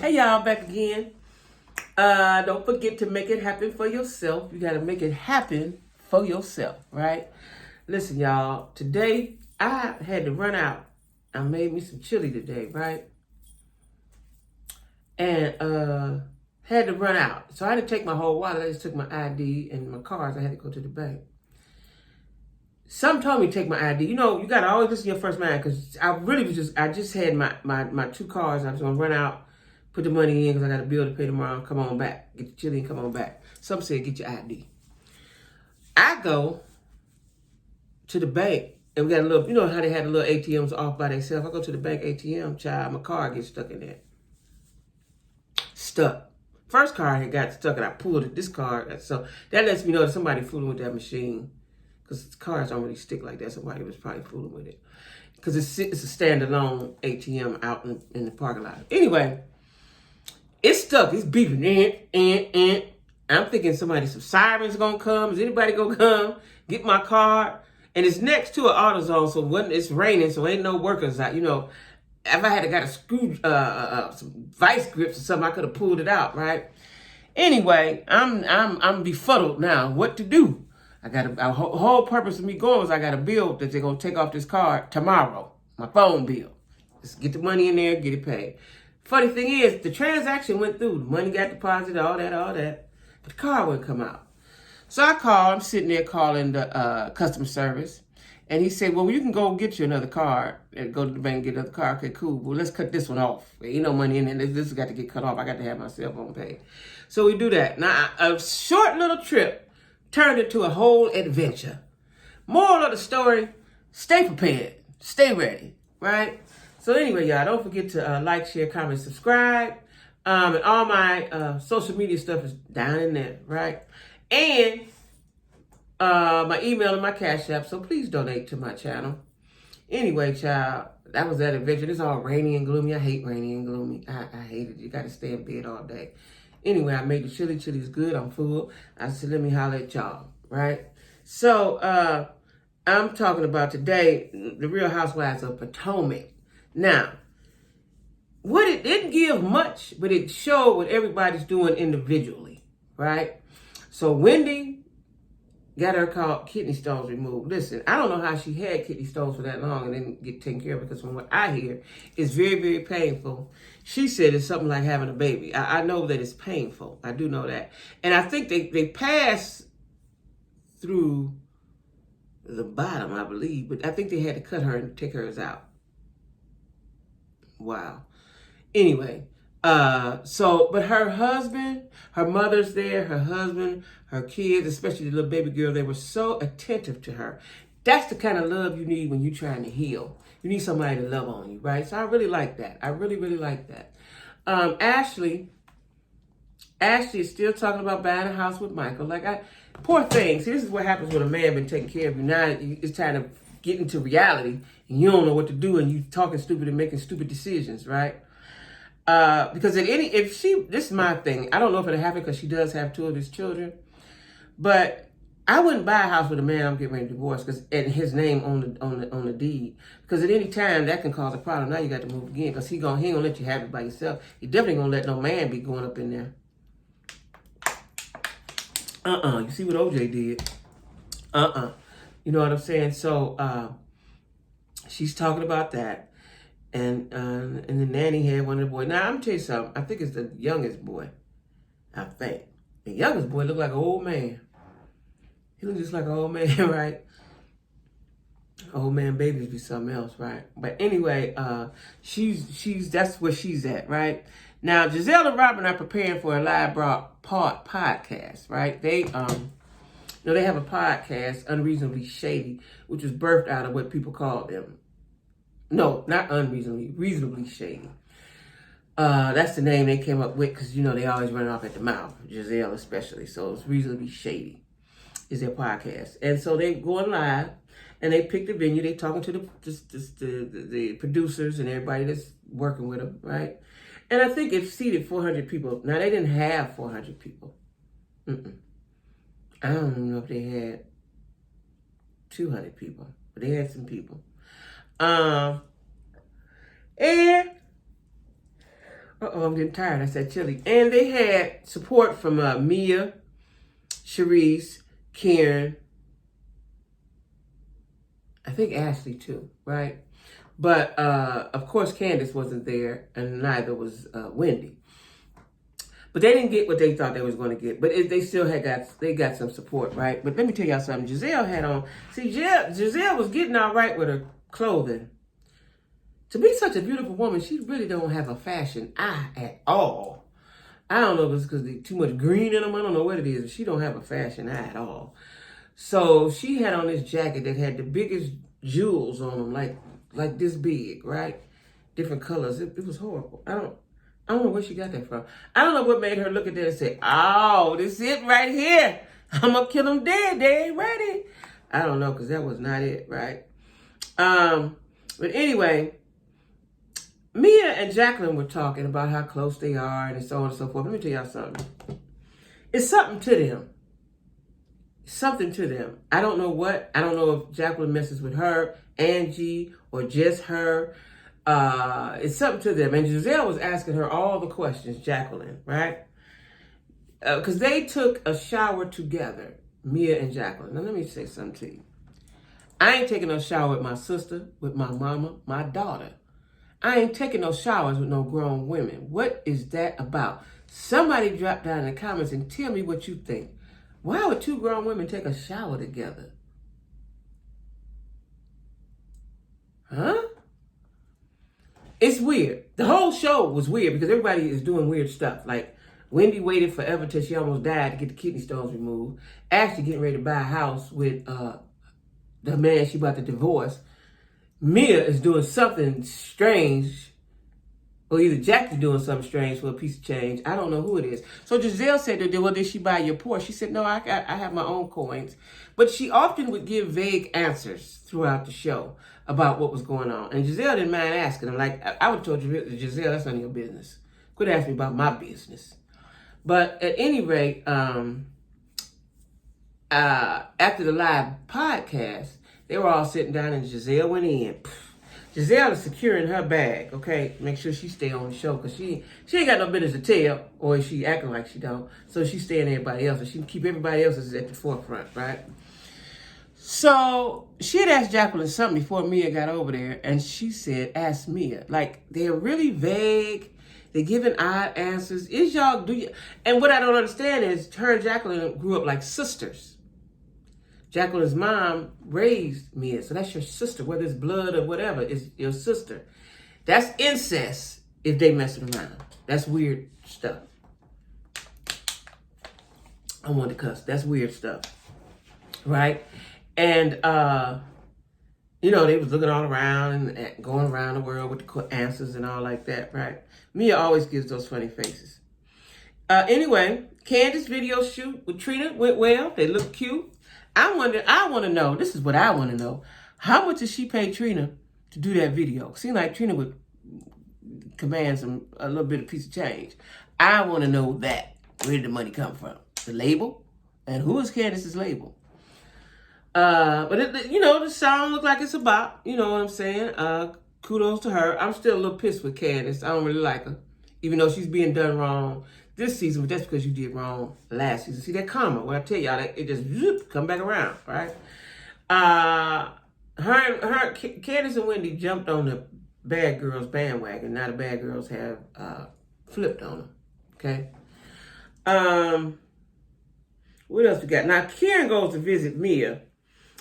Hey y'all, back again. Don't forget to make it happen for yourself. You gotta make it happen for yourself, right? Listen, y'all, today I had to run out. I made me some chili today, right? And had to run out. So I had to take my whole wallet. I just took my ID and my cards. I had to go to the bank. Some told me to take my ID. You know, you gotta always listen to your first mind, because I just had my two cards. I was gonna run out, put the money in because I got a bill to pay tomorrow. Come on back. Get the chili and come on back. Some said get your ID. I go to the bank and we got a little, you know how they had the little ATMs off by themselves. I go to the bank ATM, child, my card gets stuck in there. Stuck. First card had got stuck and I pulled it. This card, so that lets me know that somebody fooling with that machine. Because cards don't really stick like that. Somebody was probably fooling with it. Because it's a standalone ATM out in the parking lot. Anyway, it's stuck. It's beeping. I'm thinking some sirens going to come. Is anybody going to come get my card? And it's next to an AutoZone, so it's raining, so ain't no workers out. You know, if I had got a screw, some vice grips or something, I could have pulled it out, right? Anyway, I'm befuddled now. What to do? I got a whole purpose of me going was I got a bill that they're gonna take off this card tomorrow. My phone bill. Just get the money in there, get it paid. Funny thing is, the transaction went through. The money got deposited, all that. But the card wouldn't come out. So I called. I'm sitting there calling the customer service. And he said, well, you can go get you another card and go to the bank and get another card. Okay, cool. Well, let's cut this one off. There ain't no money in it. This has got to get cut off. I got to have my cell phone paid. So we do that. Now, a short little trip turned into a whole adventure. Moral of the story, stay prepared. Stay ready, right? So anyway, y'all, don't forget to like, share, comment, subscribe. And all my social media stuff is down in there, right? And my email and my Cash App, so please donate to my channel. Anyway, child, that was that adventure. It's all rainy and gloomy. I hate rainy and gloomy. I hate it. You got to stay in bed all day. Anyway, I made the chili. Chili's good. I'm full. I said, let me holler at y'all, right? So I'm talking about today, the Real Housewives of Potomac. Now, what it didn't give much, but it showed what everybody's doing individually, right? So Wendy got her kidney stones removed. Listen, I don't know how she had kidney stones for that long and didn't get taken care of, because from what I hear, it's very, very painful. She said it's something like having a baby. I know that it's painful. I do know that. And I think they pass through the bottom, I believe, but I think they had to cut her and take hers out. Wow. Anyway, but her husband, her mother's there, her husband, her kids, especially the little baby girl, they were so attentive to her. That's the kind of love you need when you're trying to heal. You need somebody to love on you, right? So I really like that. I really, really like that. Ashley is still talking about buying a house with Michael. Poor thing. See, this is what happens when a man been taking care of you. Now it's time to get into reality, and you don't know what to do, and you talking stupid and making stupid decisions, right? Because this is my thing. I don't know if it'll happen because she does have two of his children, but I wouldn't buy a house with a man I'm getting ready to divorce and his name on the deed, because at any time that can cause a problem. Now you got to move again, because he ain't gonna let you have it by yourself. He definitely gonna let no man be going up in there. You see what OJ did? You know what I'm saying? So she's talking about that. And the nanny had one of the boys. Now, I'm going to tell you something. I think it's the youngest boy. I think. The youngest boy looked like an old man. He looked just like an old man, right? Old man babies be something else, right? But anyway, that's where she's at, right? Now, Gizelle and Rhop are preparing for a live podcast, right? They have a podcast, Unreasonably Shady, which was birthed out of what people call them. No, not reasonably shady. That's the name they came up with, because, they always run off at the mouth, Gizelle especially. So it's Reasonably Shady is their podcast. And so they going live, and they pick the venue. They talking to the producers and everybody that's working with them, right? And I think it seated 400 people. Now, they didn't have 400 people. I don't even know if they had 200 people, but they had some people. And Uh-oh, I'm getting tired. I said chili. And they had support from Mia, Sharice, Karen, I think Ashley too, right? But of course Candace wasn't there, and neither was Wendy. But they didn't get what they thought they was going to get. But they still got some support, right? But let me tell y'all something. Gizelle had on. See, Gizelle was getting all right with her clothing. To be such a beautiful woman, she really don't have a fashion eye at all. I don't know if it's because there's too much green in them. I don't know what it is. She don't have a fashion eye at all. So she had on this jacket that had the biggest jewels on them, like this big, right? Different colors. It was horrible. I don't know where she got that from. I don't know what made her look at that and say, "Oh, this is it right here. I'm gonna kill them dead. They ain't ready." I don't know, because that was not it, right? But anyway, Mia and Jacqueline were talking about how close they are and so on and so forth. Let me tell y'all something. It's something to them. Something to them. I don't know what. I don't know if Jacqueline messes with her, Angie, or just her. It's something to them. And Gizelle was asking her all the questions, Jacqueline, right? Because they took a shower together, Mia and Jacqueline. Now, let me say something to you. I ain't taking no shower with my sister, with my mama, my daughter. I ain't taking no showers with no grown women. What is that about? Somebody drop down in the comments and tell me what you think. Why would two grown women take a shower together? Huh? It's weird. The whole show was weird because everybody is doing weird stuff. Like, Wendy waited forever till she almost died to get the kidney stones removed. Ashley getting ready to buy a house with the man she about to divorce. Mia is doing something strange. Or either Jackie doing something strange for a piece of change. I don't know who it is. So Gizelle said, well, did she buy your Porsche? She said, no, I have my own coins. But she often would give vague answers throughout the show about what was going on. And Gizelle didn't mind asking them. Like, I would have told Gizelle, that's none of your business. Quit asking me about my business. But at any rate, after the live podcast, they were all sitting down and Gizelle went in. Gizelle is securing her bag, okay? Make sure she stay on the show because she ain't got no business to tell, or is she acting like she don't. So she's staying everybody else, and she can keep everybody else at the forefront, right? So she had asked Jacqueline something before Mia got over there, and she said, ask Mia. Like, they're really vague. They're giving odd answers. And what I don't understand is her and Jacqueline grew up like sisters. Jacqueline's mom raised Mia, so that's your sister, whether it's blood or whatever, it's your sister. That's incest if they messing around. That's weird stuff. I want to cuss. That's weird stuff, right? And, they was looking all around and going around the world with the answers and all like that, right? Mia always gives those funny faces. Anyway, Candace's video shoot with Trina went well. They look cute. I want to know, this is what I want to know. How much did she pay Trina to do that video? Seemed like Trina would command a little bit of piece of change. I want to know that. Where did the money come from? The label? And who is Candace's label? But the song looked like it's a bop. You know what I'm saying? Kudos to her. I'm still a little pissed with Candace. I don't really like her. Even though she's being done wrong this season, but that's because you did wrong last season. See that karma? When I tell y'all that it just come back around, right? Candace and Wendy jumped on the bad girls bandwagon. Now the bad girls have flipped on them. Okay. What else we got? Now Karen goes to visit Mia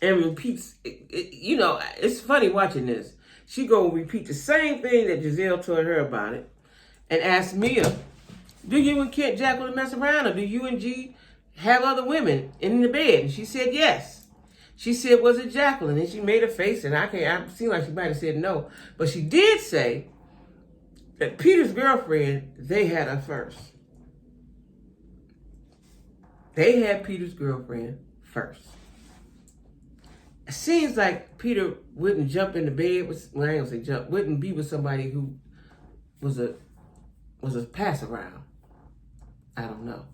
and repeats. It's funny watching this. She go repeat the same thing that Gizelle told her about it, and ask Mia, do you and Jacqueline mess around, or do you and G have other women in the bed? And she said yes. She said, was it Jacqueline? And she made a face, and I seem like she might have said no. But she did say that Peter's girlfriend, they had her first. They had Peter's girlfriend first. It seems like Peter wouldn't jump in the bed with, well, I ain't gonna say jump, wouldn't be with somebody who was a pass around. I don't know.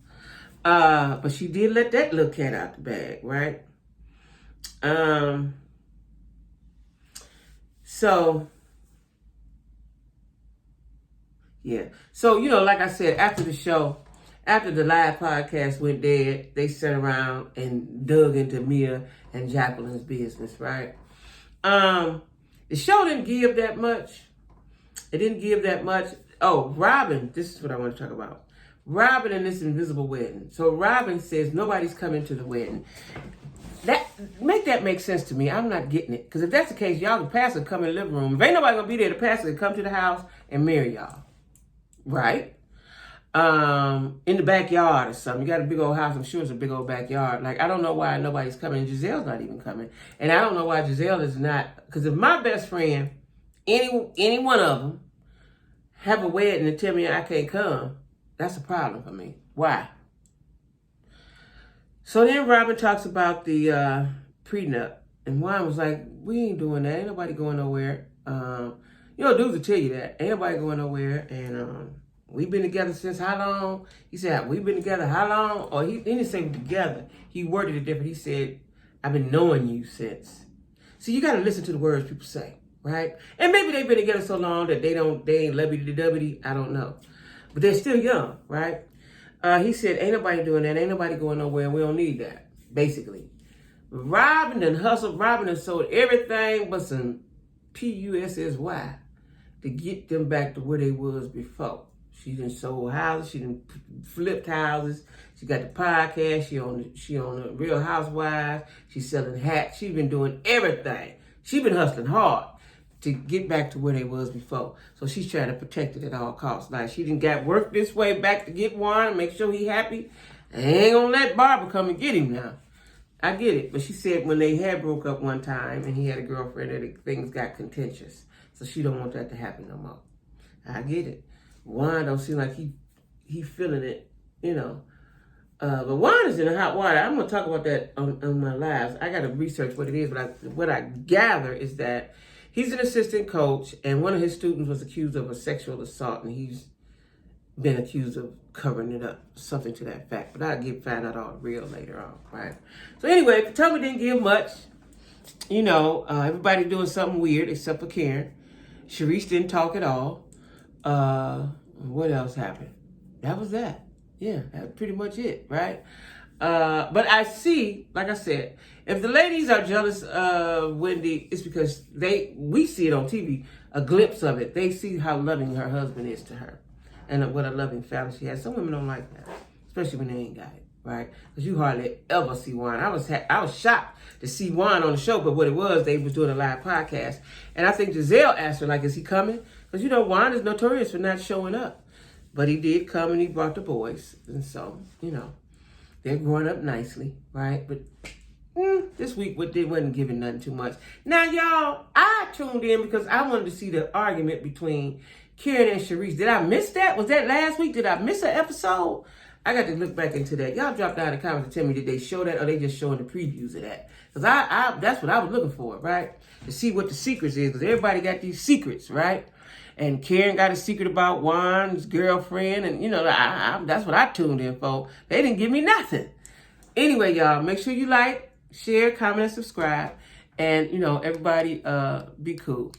But she did let that little cat out the bag, right? So Yeah. So, you know, like I said, after the show, after the live podcast went dead, they sat around and dug into Mia and Jacqueline's business, right? The show didn't give that much. It didn't give that much. Oh, Robin, this is what I want to talk about. Robin and this invisible wedding. So Robin says nobody's coming to the wedding. That make sense to me. I'm not getting it. Because if that's the case, y'all, the pastor come in the living room. If ain't nobody gonna be there, the pastor can come to the house and marry y'all. Right? In the backyard or something. You got a big old house. I'm sure it's a big old backyard. Like, I don't know why nobody's coming. Gizelle's not even coming. And I don't know why Gizelle is not. Because if my best friend, any one of them, have a wedding and tell me I can't come, that's a problem for me. Why? So then Robin talks about the prenup. And Juan was like, we ain't doing that. Ain't nobody going nowhere. You know, dudes will tell you that. Ain't nobody going nowhere. And we've been together since how long? He said, we've been together how long? Or he didn't say together. He worded it different. He said, I've been knowing you since. See, you got to listen to the words people say, right? And maybe they've been together so long that they ain't lovey-dovey. I don't know. But they're still young, right? He said, ain't nobody doing that. Ain't nobody going nowhere. We don't need that, basically. Robin done hustled. Robin done sold everything but some PUSSY to get them back to where they was before. She done sold houses. She done flipped houses. She got the podcast. She on the Real Housewives. She's selling hats. She been doing everything. She been hustling hard to get back to where they was before. So she's trying to protect it at all costs. Like, she done got work this way back to get Juan and make sure he happy. I ain't gonna let Barbara come and get him now. I get it. But she said when they had broke up one time and he had a girlfriend, that things got contentious. So she don't want that to happen no more. I get it. Juan don't seem like he feeling it, you know. But Juan is in the hot water. I'm going to talk about that on my lives. I got to research what it is. But what I gather is that he's an assistant coach, and one of his students was accused of a sexual assault, and he's been accused of covering it up, something to that fact. But I'll find out all the real later on, right? So anyway, Potomac didn't give much. You know, everybody doing something weird except for Karen. Sharice didn't talk at all. What else happened? That was that. Yeah, that's pretty much it, right? But I see, like I said, if the ladies are jealous of Wendy, it's because we see it on TV, a glimpse of it. They see how loving her husband is to her and what a loving family she has. Some women don't like that, especially when they ain't got it, right? Because you hardly ever see Juan. I was shocked to see Juan on the show, but what it was, they was doing a live podcast. And I think Gizelle asked her, like, is he coming? Because, you know, Juan is notorious for not showing up. But he did come and he brought the boys. And so, you know, they're growing up nicely, right? But this week, they wasn't giving nothing too much. Now, y'all, I tuned in because I wanted to see the argument between Karen and Sharice. Did I miss that? Was that last week? Did I miss an episode? I got to look back into that. Y'all drop down in the comments and tell me, did they show that or they just showing the previews of that? Because that's what I was looking for, right? To see what the secrets is. Because everybody got these secrets, right? And Karen got a secret about Juan's girlfriend. And, you know, that's what I tuned in for. They didn't give me nothing. Anyway, y'all, make sure you like, share, comment, and subscribe. And, you know, everybody be cool.